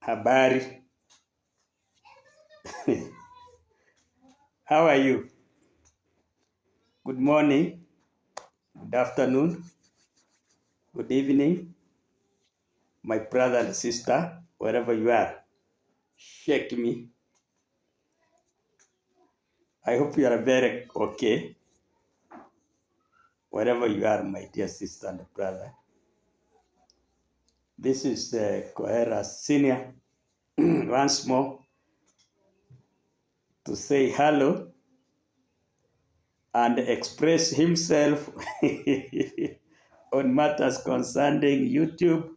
Habari. How are you? Good morning, good afternoon, good evening, my brother and sister, wherever you are. Shake me. I hope you are very okay, wherever you are, my dear sister and brother. This is Kohera Senior once more to say hello and express himself on matters concerning YouTube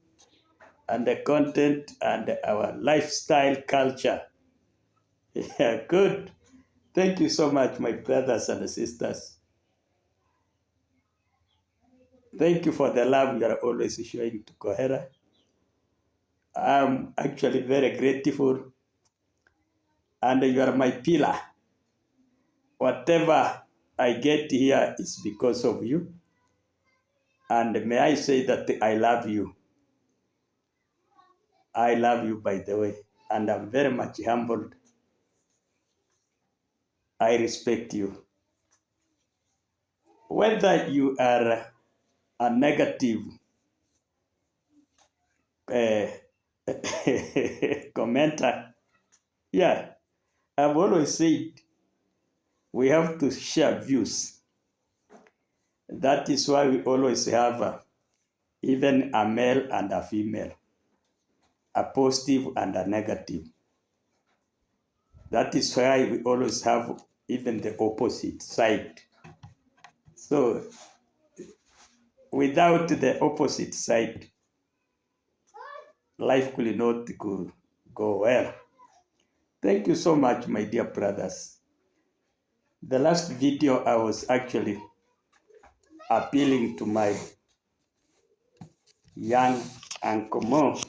and the content and our lifestyle culture. Yeah, good. Thank you so much, my brothers and sisters. Thank you for the love you are always showing to Kohera. I'm actually very grateful, and you are my pillar. Whatever I get here is because of you. And may I say that I love you. I love you, by the way, and I'm very much humbled. I respect you. Whether you are a negative commenter, yeah, I've always said we have to share views. That is why we always have even a male and a female, a positive and a negative. That is why we always have even the opposite side. So without the opposite side, life could not go well. Thank you so much, my dear brothers. The last video I was actually appealing to my young Uncle Mo.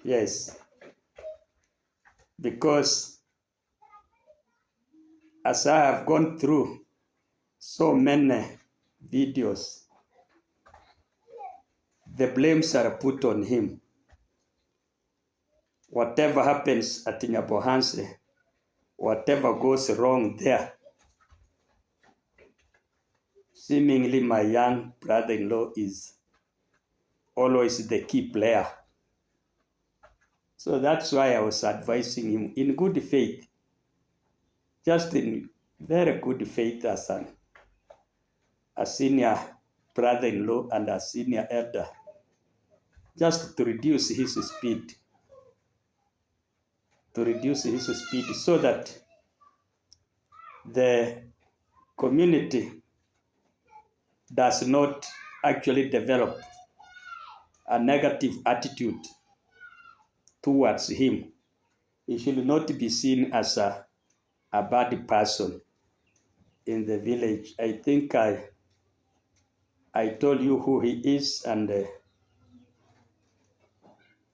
Yes, because as I have gone through so many videos, the blames are put on him. Whatever happens at Nyabohanse, whatever goes wrong there, seemingly my young brother-in-law is always the key player. So that's why I was advising him in good faith, just in very good faith as a senior brother-in-law and a senior elder, just to reduce his speed. So that the community does not actually develop a negative attitude towards him. He should not be seen as a bad person in the village. I think I told you who he is and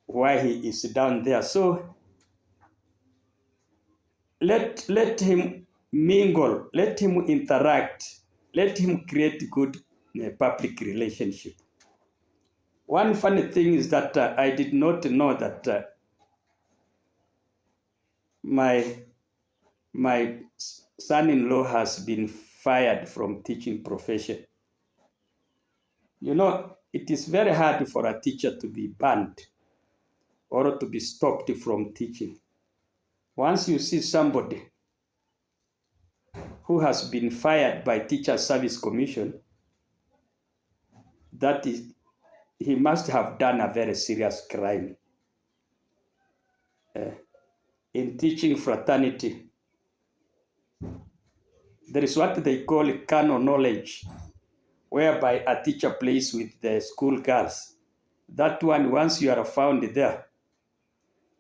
why he is down there. So let him mingle, let him interact, let him create good public relationship. One funny thing is that I did not know that my son-in-law has been fired from teaching profession. You know, it is very hard for a teacher to be banned or to be stopped from teaching. Once you see somebody who has been fired by Teacher Service Commission, that is, he must have done a very serious crime. In teaching fraternity, there is what they call canon knowledge, whereby a teacher plays with the school girls. That one, once you are found there,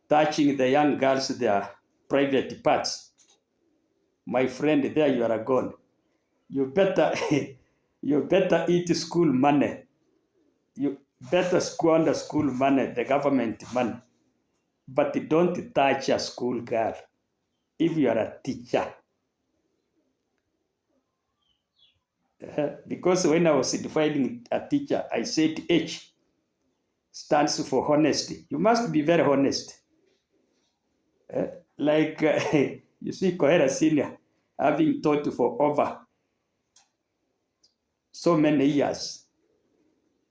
touching the young girls their private parts, my friend, there you are gone. You better eat school money. You better squander school money, the government money. But don't touch a school girl if you are a teacher. Because when I was defining a teacher, I said H. stands for honesty. You must be very honest. Like you see, Kohera Senior, having taught for over so many years,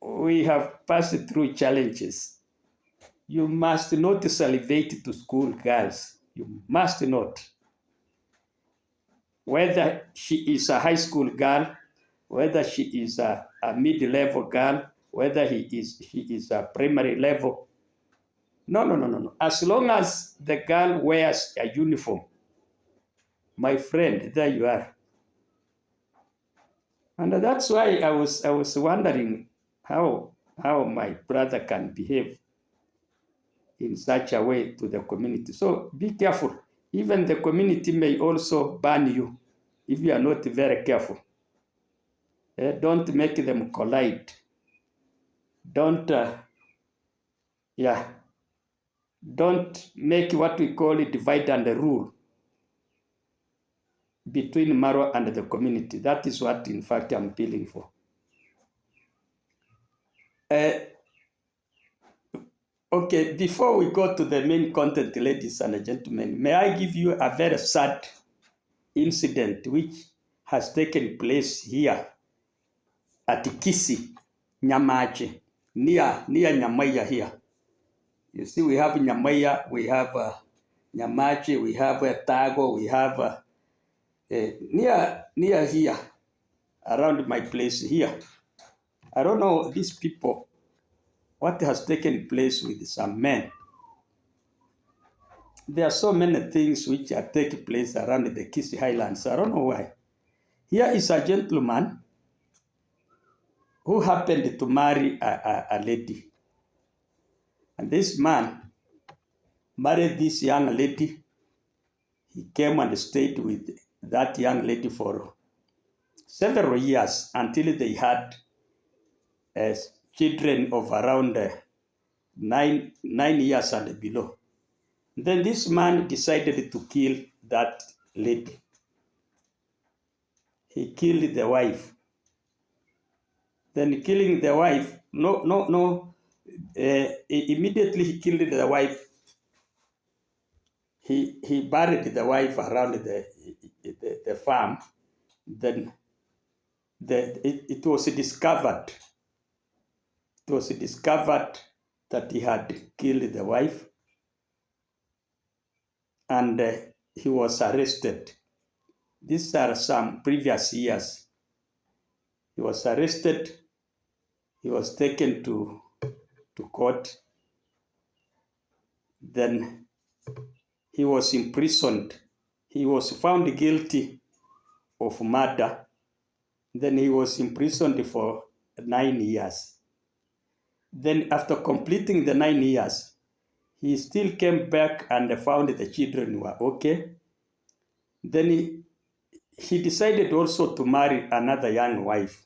we have passed through challenges. You must not salivate to school girls. You must not. Whether she is a high school girl, whether she is a mid-level girl, whether she is a primary level. No. As long as the girl wears a uniform, my friend, there you are. And that's why I was wondering how my brother can behave in such a way to the community. So be careful. Even the community may also ban you if you are not very careful. Don't make them collide. Don't make what we call it divide and rule between Maro and the community. That is what, in fact, I'm appealing for. Okay, before we go to the main content, ladies and gentlemen, may I give you a very sad incident which has taken place here at Kisi, Nyamache, near Nyamaya here. You see, we have Nyamaya, we have Nyamache, we have Tago, we have near here, around my place here. I don't know these people, what has taken place with some men. There are so many things which are taking place around the Kisi Highlands. I don't know why. Here is a gentleman who happened to marry a lady. And this man married this young lady. He came and stayed with that young lady for several years until they had children of around 9 years and below. Then this man decided to kill that lady. He killed the wife. Then killing the wife, immediately he killed the wife. He buried the wife around the farm. Then it was discovered. It was discovered that he had killed the wife, and he was arrested. These are some previous years. He was arrested. He was taken to court. Then he was imprisoned. He was found guilty of murder. Then he was imprisoned for 9 years. Then after completing the 9 years, he still came back and found the children were okay. Then he decided also to marry another young wife.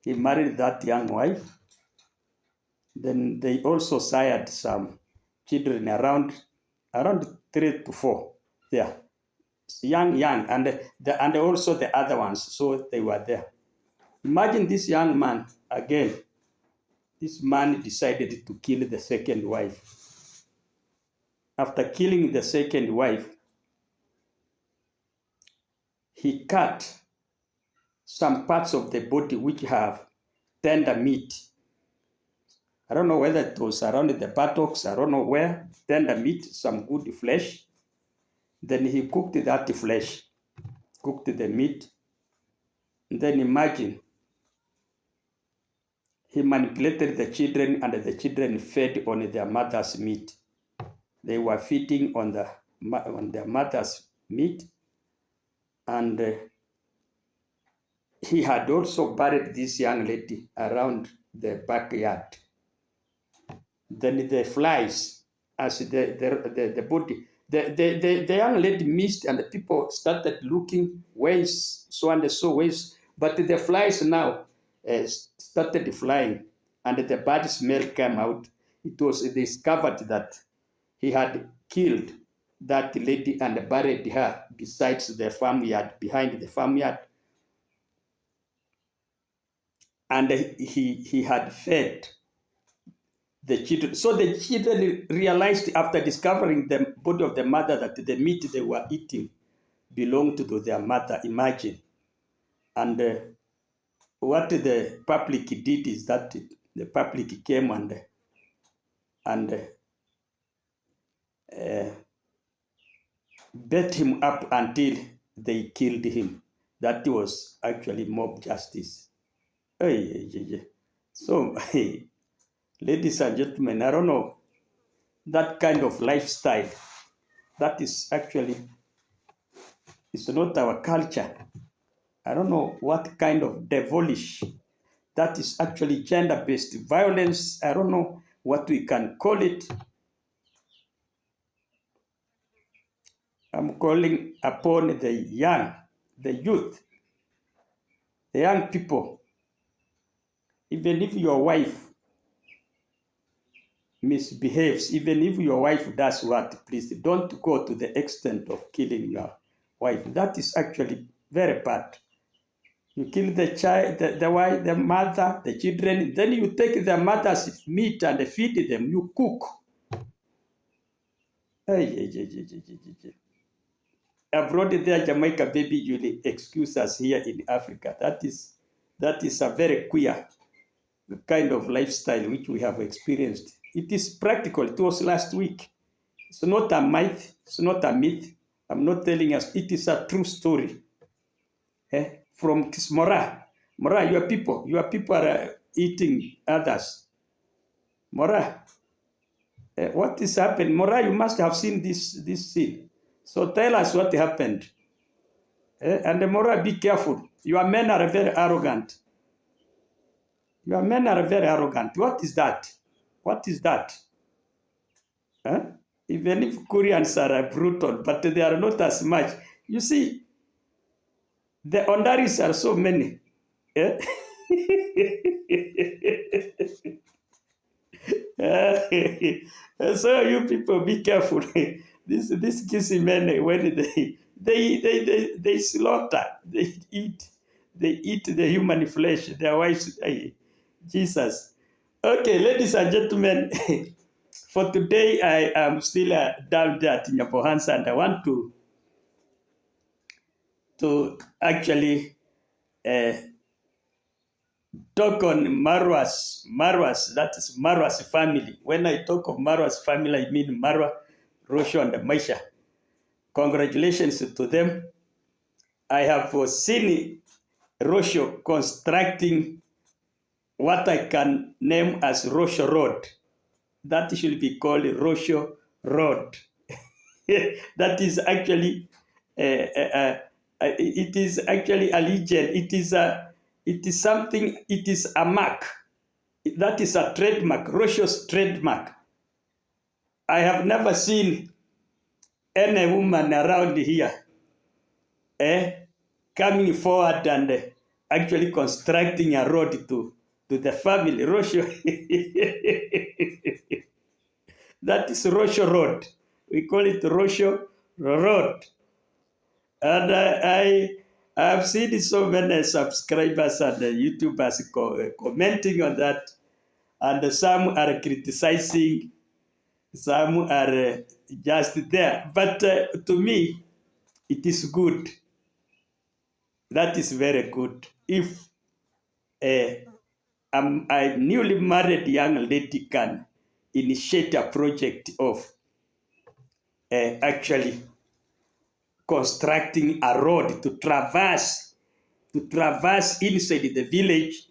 He married that young wife. Then they also sired some children around 3 to 4 there. Young, and also the other ones, so they were there. Imagine this young man again. This man decided to kill the second wife. After killing the second wife, he cut some parts of the body which have tender meat. I don't know whether it was around the buttocks, I don't know where, tender meat, some good flesh. Then he cooked that flesh, cooked the meat. And then imagine, he manipulated the children and the children fed on their mother's meat. They were feeding on their mother's meat. And he had also buried this young lady around the backyard. Then the flies, as the body, the young lady missed, and the people started looking ways, so and so ways. But the flies now started flying, and the bad smell came out. It was discovered that he had killed that lady and buried her besides the farmyard, behind the farmyard. And he had fed the children. So the children realized after discovering the body of the mother that the meat they were eating belonged to their mother. Imagine. And what the public did is that the public came and beat him up until they killed him. That was actually mob justice. So, ladies and gentlemen, I don't know, that kind of lifestyle, that is actually, it's not our culture. I don't know what kind of devilish, that is actually gender-based violence. I don't know what we can call it. I'm calling upon the young, the youth, the young people. Even if your wife misbehaves, even if your wife does what, please don't go to the extent of killing your wife. That is actually very bad. You kill the child, the wife, the mother, the children, then you take the mother's meat and feed them, you cook. Abroad there, Jamaica, baby, you excuse us here in Africa. That is a very queer kind of lifestyle which we have experienced. It is practical. It was last week. It's not a myth. It's not a myth. I'm not telling us. It is a true story. From Mora. Mora, your people are eating others. Mora, what is happening? Mora, you must have seen this scene. So tell us what happened. And Mora, be careful. Your men are very arrogant. Your men are very arrogant. What is that? What is that? Even if Koreans are brutal, but they are not as much. You see, the Ondaris are so many. So you people be careful. This kissy men, when they slaughter, they eat the human flesh. Their wives, Jesus. Okay, ladies and gentlemen, for today I am still down there at Nyabohansa, and I want to actually talk on Marwa's, that is Marwa's family. When I talk of Marwa's family, I mean Marwa, ROCIO, and Maisha. Congratulations to them. I have seen ROCIO constructing what I can name as ROCIO Road. That should be called ROCIO Road. That is actually it is actually a legend. It is something. It is a mark. That is a trademark. ROCIO's trademark. I have never seen any woman around here coming forward and actually constructing a road to the family. ROCIO. That is ROCIO Road. We call it ROCIO Road. And I have seen so many subscribers and YouTubers commenting on that. And some are criticizing, some are just there. But to me, it is good. That is very good. If a newly married young lady can initiate a project of actually constructing a road to traverse inside the village,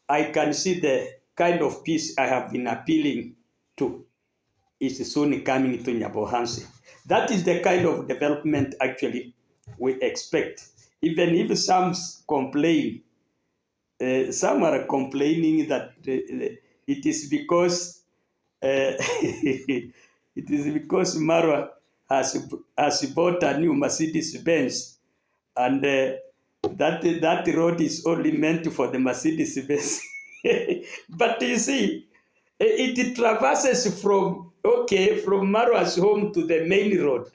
I can see the kind of peace I have been appealing to is soon coming to Nyabohansi. That is the kind of development actually we expect. Even if some complain, some are complaining that it is because Marwa has bought a new Mercedes Benz, and that road is only meant for the Mercedes Benz. But you see, it traverses from Marwa's home to the main road.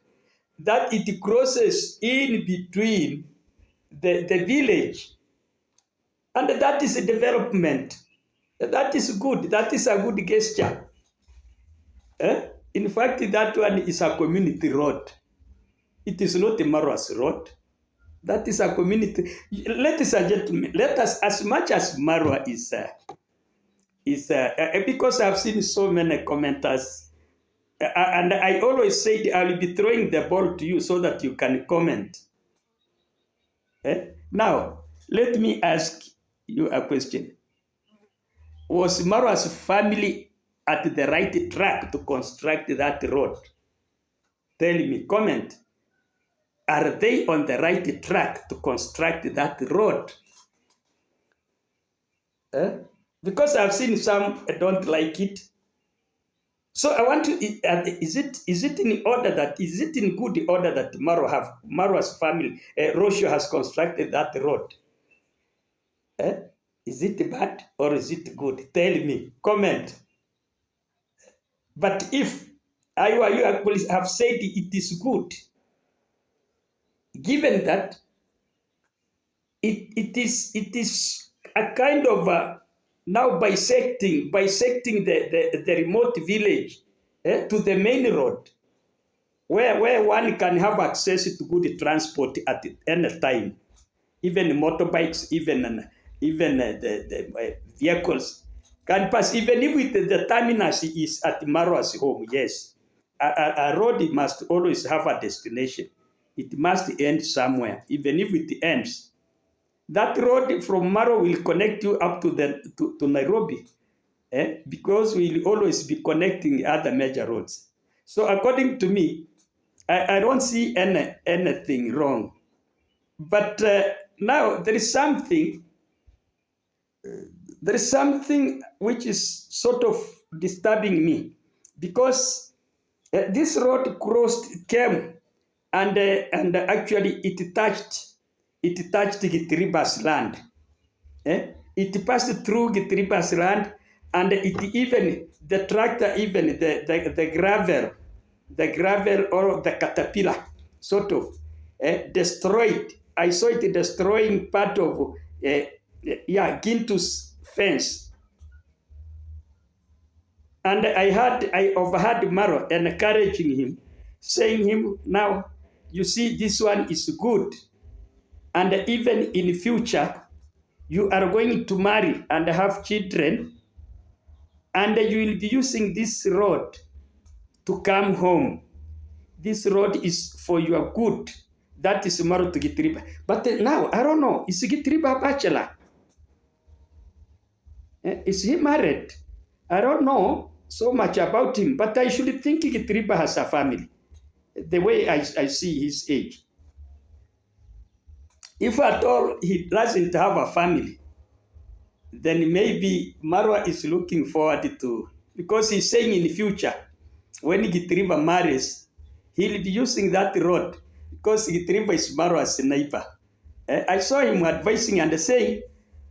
That it crosses in between the village, and that is a development. That is good. That is a good gesture. In fact, that one is a community road. It is not a Marwa's road. That is a community. Ladies and gentlemen, let us, as much as Marwa is because I've seen so many commenters, and I always said I will be throwing the ball to you so that you can comment. Now, let me ask you a question. Was Marwa's family at the right track to construct that road? Tell me, comment. Are they on the right track to construct that road? Because I've seen some don't like it. So I want to, is it in order that, is it in good order that Marwa's family, ROCIO has constructed that road? Is it bad or is it good? Tell me, comment. But if you actually have said it is good, given that it is a kind of now bisecting the remote village to the main road, where one can have access to good transport at any time, even motorbikes, even the vehicles can pass, even if the terminus is at Marwa's home. Yes, a road must always have a destination. It must end somewhere, even if it ends. That road from Maro will connect you up to Nairobi, because we'll always be connecting other major roads. So according to me, I don't see anything wrong. But now there is something which is sort of disturbing me, because this road came and actually it touched Gitiriba's land. It passed through Gitiriba's land, and it even, the tractor, even the gravel or the caterpillar sort of destroyed. I saw it destroying part of Gintu's fence. And I overheard Maro encouraging him, saying him, now, you see, this one is good. And even in future, you are going to marry and have children, and you will be using this road to come home. This road is for your good. That is Maro to Gitiriba. But now, I don't know, is Gitiriba a bachelor? Is he married? I don't know so much about him, but I should think Gitiriba has a family, the way I see his age. If at all he doesn't have a family, then maybe Marwa is looking forward to, because he's saying in the future, when Gitiriba marries, he'll be using that road, because Gitiriba is Marwa's neighbor. I saw him advising and saying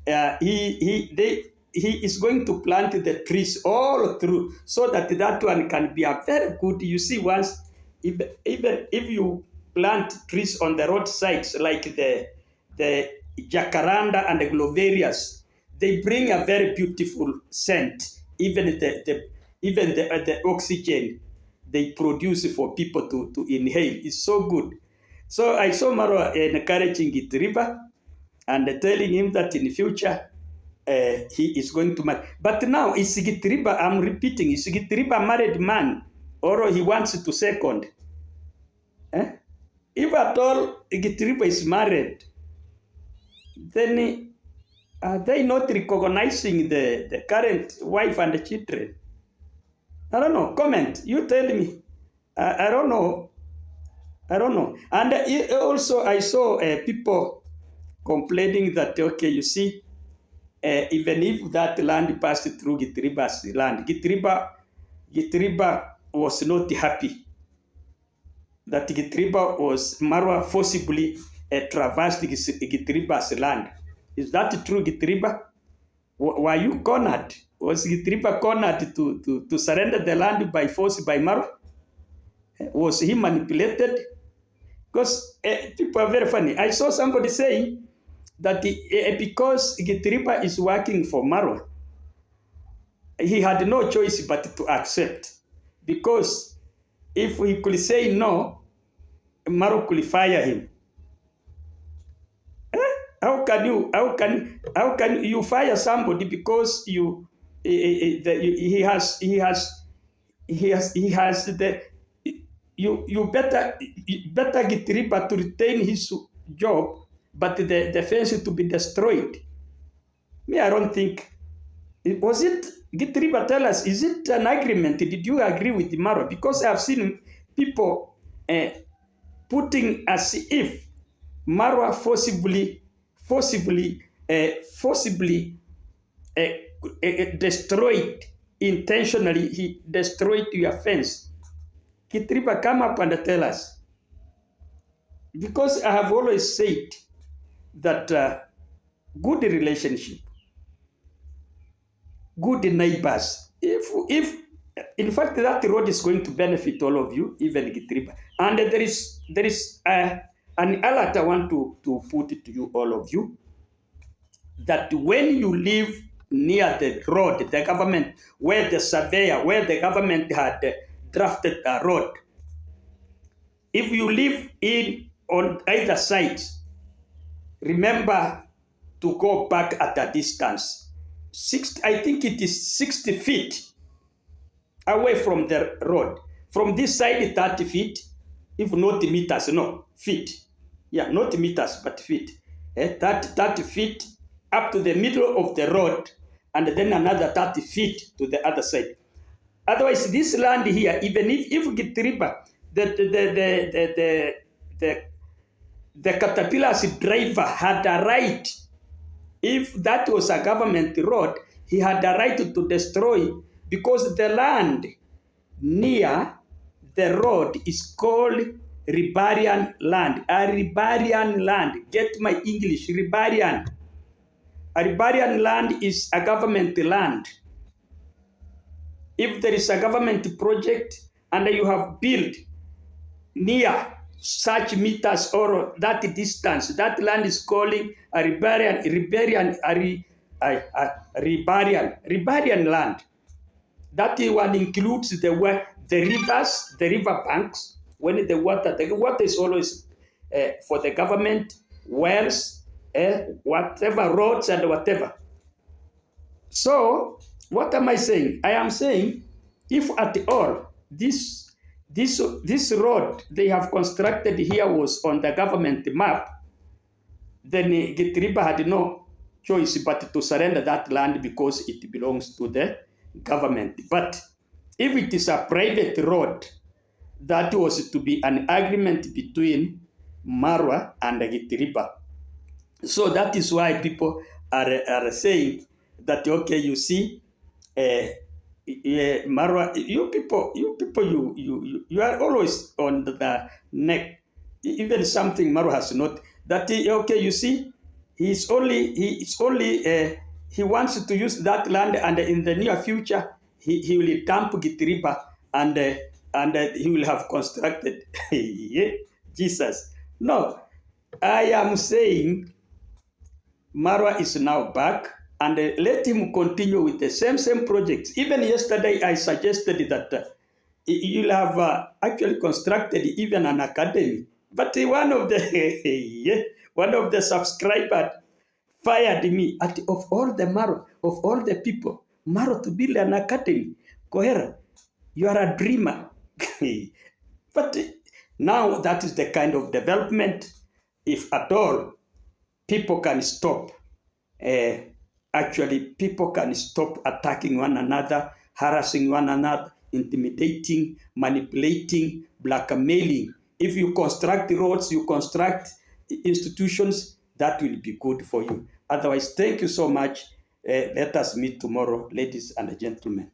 he is going to plant the trees all through, so that one can be a very good, you see, once, even if you plant trees on the roadsides like the jacaranda and the glorious, they bring a very beautiful scent. Even the oxygen they produce for people to inhale is so good. So I saw Maro encouraging Gitiriba and telling him that in the future he is going to marry. But now, is Gitiriba, I'm repeating, is Gitiriba a married man, or he wants to second? If at all Gitiriba is married, then are they not recognizing the current wife and the children? I don't know. Comment. You tell me. I don't know. I don't know. And also I saw people complaining that, okay, you see, even if that land passed through Gitiriba's land, Gitiriba was not happy that Marwa forcibly traversed Gitiriba's land. Is that true, Gitiriba? Were you cornered? Was Gitiriba cornered to surrender the land by force by Marwa? Was he manipulated? Because people are very funny. I saw somebody saying that because Gitiriba is working for Marwa, he had no choice but to accept, because if he could say no, Maro could fire him. How can you fire somebody because he has the you better Gitiriba to retain his job, but the fence to be destroyed. Me, I don't think. Was it Gitiriba? Tell us, is it an agreement? Did you agree with Maro? Because I've seen people putting as if Marwa forcibly destroyed, intentionally, he destroyed your fence. Gitiriba, come up and tell us. Because I have always said that good relationship, good neighbors, if in fact that road is going to benefit all of you, even Gitiriba. And there is an alert I want to put it to you, all of you, that when you live near the road, the government, where the government had drafted a road, if you live on either side, remember to go back at a distance. I think it is 60 feet away from the road. From this side, 30 feet, if not meters, no, feet. Yeah, not meters, but feet. 30 feet up to the middle of the road, and then another 30 feet to the other side. Otherwise, this land here, even if Gitiriba, the caterpillar's driver had a right, if that was a government road, he had a right to destroy, because the land near the road is called riparian land. A riparian land. Get my English. Riparian. A riparian land is a government land. If there is a government project and you have built near such meters or that distance, that land is calling a riparian land. That one includes the rivers, the river banks. When the water is always for the government, wells, whatever, roads and whatever. So, what am I saying? I am saying, if at all this road they have constructed here was on the government map, then Gitiriba had no choice but to surrender that land because it belongs to the government. But if it is a private road, that was to be an agreement between Marwa and Gitiriba. So that is why people are saying that, okay, you see, Marwa, you are always on the neck. Even something Marwa has not. That okay, you see, he wants to use that land, and in the near future he will dump Gitiriba, and he will have constructed. Jesus, no, I am saying Marwa is now back, and let him continue with the same projects. Even yesterday, I suggested that you'll have actually constructed even an academy. But one of the subscribers fired me of all the Maro, of all the people, Maro to build an academy. Kohera, you are a dreamer. But now that is the kind of development, if at all, people can stop. Actually, people can stop attacking one another, harassing one another, intimidating, manipulating, blackmailing. If you construct roads, you construct institutions, that will be good for you. Otherwise, thank you so much. Let us meet tomorrow, ladies and gentlemen.